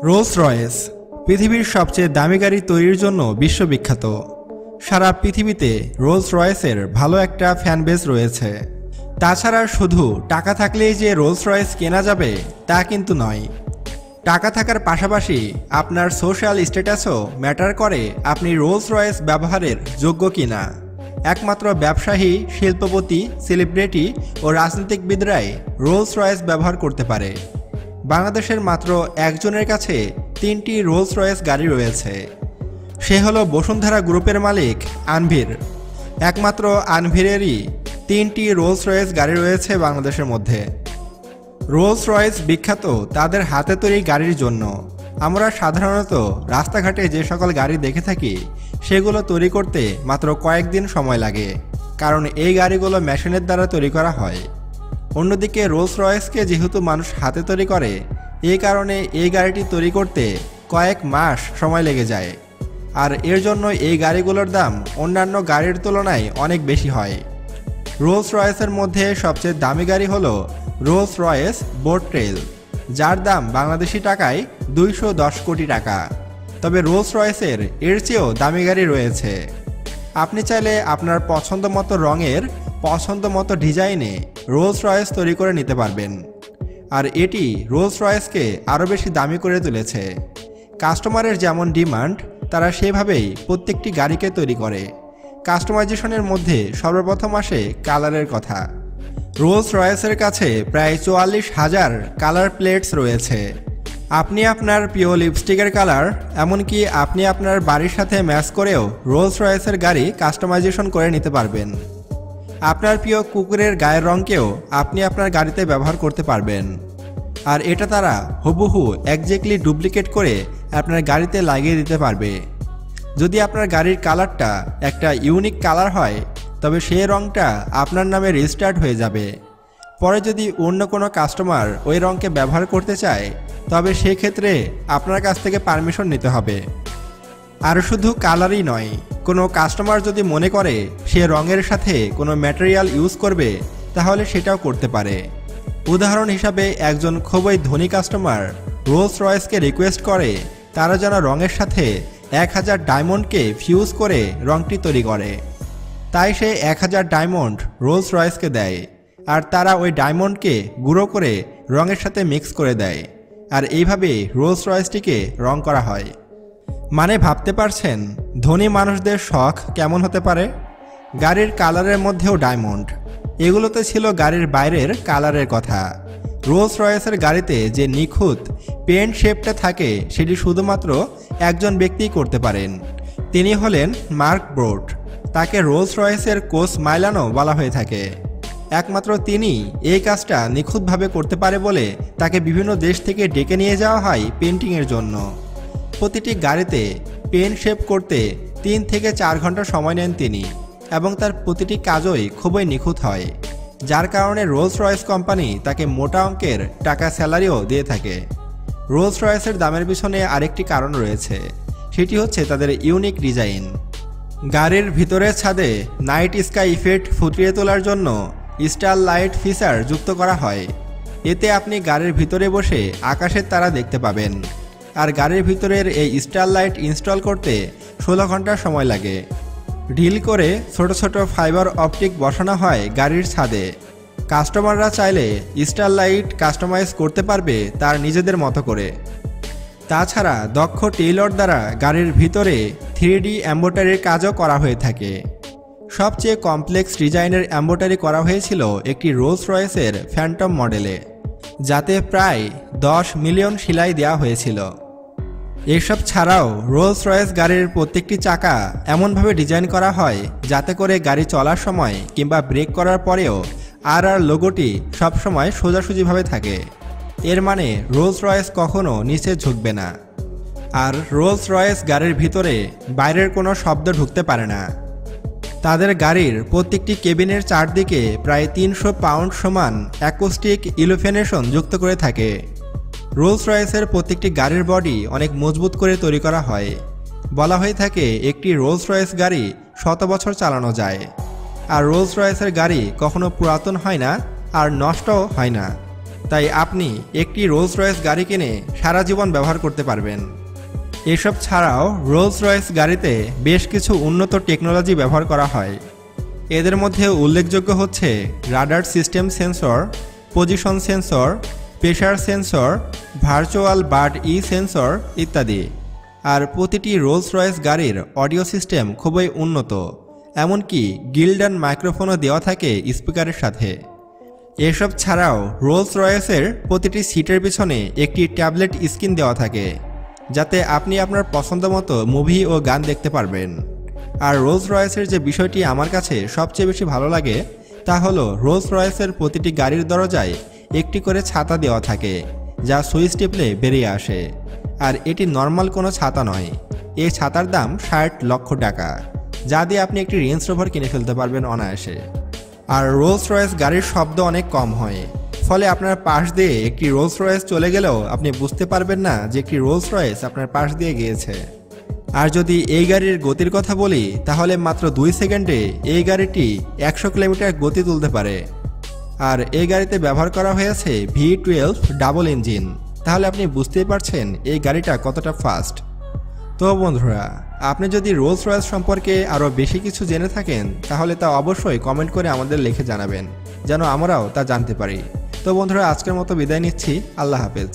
Rolls Royce পৃথিবীর সবচেয়ে দামি গাড়ি তৈরির জন্য বিশ্ববিখ্যাত। সারা পৃথিবীতে রোলস রয়েসের ভালো একটা ফ্যানবেস রয়েছে। তাছাড়া শুধু টাকা থাকলেই যে রোলস রয়েস কেনা যাবে তা কিন্তু নয়। টাকা থাকার পাশাপাশি আপনার সোশ্যাল স্ট্যাটাসও ম্যাটার করে আপনি রোলস রয়েস ব্যবহারের যোগ্য কিনা। একমাত্র ব্যবসায়ী, শিল্পপতি, সেলিব্রিটি ও রাজনীতিকবিদরাই রোলস রয়েস ব্যবহার করতে পারে। বাংলাদেশের মাত্র একজনের কাছে 3টি রোলস রয়েস গাড়ি রয়েছে। সে হলো বসুন্ধরা গ্রুপের মালিক আনভির। একমাত্র আনভিরেরই 3টি রোলস রয়েস গাড়ি রয়েছে বাংলাদেশের মধ্যে। রোলস রয়েস বিখ্যাত তাদের হাতে তৈরি গাড়ির জন্য। আমরা সাধারণত রাস্তাঘাটে যে সকল গাড়ি দেখে থাকি সেগুলো তৈরি করতে মাত্র কয়েকদিন সময় লাগে, কারণ এই গাড়িগুলো মেশিনের দ্বারা তৈরি করা হয়। অন্যদিকে রোলস রয়েসকে যেহেতু মানুষ হাতে তৈরি করে, এই কারণে এই গাড়িটি তৈরি করতে কয়েক মাস সময় লেগে যায়। আর এর জন্য এই গাড়িগুলোর দাম অন্যান্য গাড়ির তুলনায় অনেক বেশি হয়। রোলস রয়েসের মধ্যে সবচেয়ে দামি গাড়ি হলো রোলস রয়েস বোট ট্রেল, যার দাম বাংলাদেশি টাকায় 210 কোটি টাকা। তবে রোলস রয়েসের এর চেয়েও দামি গাড়ি রয়েছে। আপনি চাইলে আপনার পছন্দ মতো রঙের, পছন্দ মতো ডিজাইনে রোলস রয়েস তৈরি করে নিতে পারবেন। আর এটি রোলস রয়েসকে আরও বেশি দামি করে তুলেছে। কাস্টমারের যেমন ডিমান্ড, তারা সেভাবেই প্রত্যেকটি গাড়িকে তৈরি করে। কাস্টমাইজেশনের মধ্যে সর্বপ্রথম আসে কালারের কথা। রোলস রয়েসের কাছে প্রায় 44,000 কালার প্লেটস রয়েছে। আপনি আপনার প্রিয় লিপস্টিকের কালার, এমনকি আপনি আপনার বাড়ির সাথে ম্যাচ করেও রোলস রয়েসের গাড়ি কাস্টমাইজেশন করে নিতে পারবেন। আপনার প্রিয় কুকুরের গায়ের রঙকেও আপনি আপনার গাড়িতে ব্যবহার করতে পারবেন। আর এটা তারা হুবহু একজ্যাক্টলি ডুপ্লিকেট করে আপনার গাড়িতে লাগিয়ে দিতে পারবে। যদি আপনার গাড়ির কালারটা একটা ইউনিক কালার হয়, তবে সেই রঙটা আপনার নামে রেজিস্টার্ড হয়ে যাবে। পরে যদি অন্য কোনো কাস্টমার ওই রঙকে ব্যবহার করতে চায়, তবে সেক্ষেত্রে আপনার কাছ থেকে পারমিশন নিতে হবে। আর শুধু কালারই নয়, কোনো কাস্টমার যদি মনে করে সে রঙের সাথে কোনো ম্যাটেরিয়াল ইউজ করবে, তাহলে সেটাও করতে পারে। উদাহরণ হিসাবে একজন খুবই ধনী কাস্টমার রোলস রয়েসকে রিকোয়েস্ট করে তারা যেন রঙের সাথে 1000 ডায়মন্ডকে ফিউজ করে রঙটি তৈরি করে। তাই সে 1000 ডায়মন্ড রোলস রয়েসকে দেয়, আর তারা ওই ডায়মন্ডকে গুঁড়ো করে রঙের সাথে মিক্স করে দেয়। আর এইভাবে রোলস রয়েসটিকে রং করা হয়। মানে ভাবতে পারছেন ধনী মানুষদের শখ কেমন হতে পারে? গাড়ির কালারের মধ্যেও ডায়মন্ড। এগুলোতে ছিল গাড়ির বাইরের কালারের কথা। রোলস রয়েসের গাড়িতে যে নিখুঁত পেন্ট শেপটা থাকে, সেটি শুধুমাত্র একজন ব্যক্তিই করতে পারেন। তিনি হলেন মার্ক ব্রোট। তাকে রোলস রয়েসের কোচ মাইলানো বলা হয়ে থাকে। একমাত্র তিনি এই কাজটা নিখুঁতভাবে করতে পারে বলে তাকে বিভিন্ন দেশ থেকে ডেকে নিয়ে যাওয়া হয় পেন্টিংয়ের জন্য। প্রতিটি গাড়িতে পেন শেপ করতে 3 থেকে 4 ঘন্টা সময় নেন তিনি, এবং তার প্রতিটি কাজই খুবই নিখুঁত হয়। যার কারণে রোলস রয়েস কোম্পানি তাকে মোটা অঙ্কের টাকা স্যালারিও দিয়ে থাকে। রোলস রয়েসের দামের পিছনে আরেকটি কারণ রয়েছে, সেটি হচ্ছে তাদের ইউনিক ডিজাইন। গাড়ির ভিতরের ছাদে নাইট স্কাই ইফেক্ট ফুটিয়ে তোলার জন্য স্টার লাইট ফিচার যুক্ত করা হয়। এতে আপনি গাড়ির ভিতরে বসে আকাশের তারা দেখতে পাবেন। আর গাড়ির ভিতরের এই স্টার লাইট ইনস্টল করতে 16 ঘন্টা সময় লাগে। ডিল করে ছোট ছোট ফাইবার অপটিক বসানো হয় গাড়ির ছাদে। কাস্টমাররা চাইলে স্টার লাইট কাস্টমাইজ করতে পারবে তার নিজেদের মতো করে। তাছাড়া দক্ষ টেইলর দ্বারা গাড়ির ভিতরে 3D এমব্রয়ডারির কাজও করা হয়ে থাকে। সবচেয়ে কমপ্লেক্স ডিজাইনের এমব্রয়ডারি করা হয়েছিল একটি রোলস রয়েসের ফ্যান্টম মডেলে, যাতে প্রায় 10 মিলিয়ন সেলাই দেওয়া হয়েছিল। এসব ছাড়াও রোলস রয়েস গাড়ির প্রত্যেকটি চাকা এমনভাবে ডিজাইন করা হয় যাতে করে গাড়ি চলার সময় কিংবা ব্রেক করার পরেও আর লোগোটি সবসময় সোজাসুজিভাবে থাকে। এর মানে রোলস রয়েস কখনো নিচে ঝুঁকবে না। আর রোলস রয়েস গাড়ির ভিতরে বাইরের কোনো শব্দ ঢুকতে পারে না। তাদের গাড়ির প্রত্যেকটি কেবিনের চারদিকে প্রায় 300 পাউন্ড সমান অ্যাকোস্টিক ইলুমিনেশন যুক্ত করে থাকে। রোলস রয়েসের প্রত্যেকটি গাড়ির বডি অনেক মজবুত করে তৈরি করা হয়। বলা হয়ে থাকে একটি রোলস রয়েস গাড়ি 100 বছর চালানো যায়। আর রোলস রয়েসের গাড়ি কখনো পুরাতন হয় না আর নষ্টও হয় না। তাই আপনি একটি রোলস রয়েস গাড়ি কিনে সারা জীবন ব্যবহার করতে পারবেন। এসব ছাড়াও রোলস রয়েস গাড়িতে বেশ কিছু উন্নত টেকনোলজি ব্যবহার করা হয়। এদের মধ্যে উল্লেখযোগ্য হচ্ছে radar system sensor, position sensor, pressure sensor, virtual bird sensor ইত্যাদি। আর প্রতিটি রোলস রয়েস গাড়ির অডিও সিস্টেম খুবই উন্নত, এমনকি গিল্ডান মাইক্রোফোনও দেওয়া থাকে স্পিকারের সাথে। এসব ছাড়াও রোলস রয়েসের প্রতিটি সিটের পিছনে একটি ট্যাবলেট স্ক্রিন দেওয়া থাকে, যাতে আপনি আপনার পছন্দমতো মুভি ও গান দেখতে পারবেন। আর রোলস রয়েসের যে বিষয়টি আমার কাছে সবচেয়ে বেশি ভালো লাগে তা হলো রোলস রয়েসের প্রতিটি গাড়ির দরজায় একটি করে ছাতা দেওয়া থাকে, যা সুইচ টিপলে বেরিয়ে আসে। আর এটি নর্মাল কোনো ছাতা নয়, এই ছাতার দাম ৬০ লক্ষ টাকা, যা দিয়ে আপনি একটি রেঞ্জ রোভার কিনে ফেলতে পারবেন অনায়াসে। আর রোলস রয়েস গাড়ির শব্দ অনেক কম হয়, ফলে আপনার পাশ দিয়ে একটি রোলস রয়েস চলে গেলেও আপনি বুঝতে পারবেন না যে একটি রোলস রয়েস আপনার পাশ দিয়ে গিয়েছে। আর যদি এই গাড়ির গতির কথা বলি, তাহলে মাত্র ২ সেকেন্ডে এই গাড়িটি ১০০ কিলোমিটার গতি তুলতে পারে। আর এই গাড়িতে ব্যবহার করা হয়েছে V12 ডাবল ইঞ্জিন, তাহলে আপনি বুঝতেই পারছেন এই গাড়িটা কতটা ফাস্ট। তো বন্ধুরা, আপনি যদি রোলস রয়েস সম্পর্কে আরও বেশি কিছু জেনে থাকেন, তাহলে তা অবশ্যই কমেন্ট করে আমাদের লিখে জানাবেন, যেন আমরাও তা জানতে পারি। তো বন্ধুরা, আজকের মতো বিদায় নিচ্ছি। আল্লাহ হাফেজ।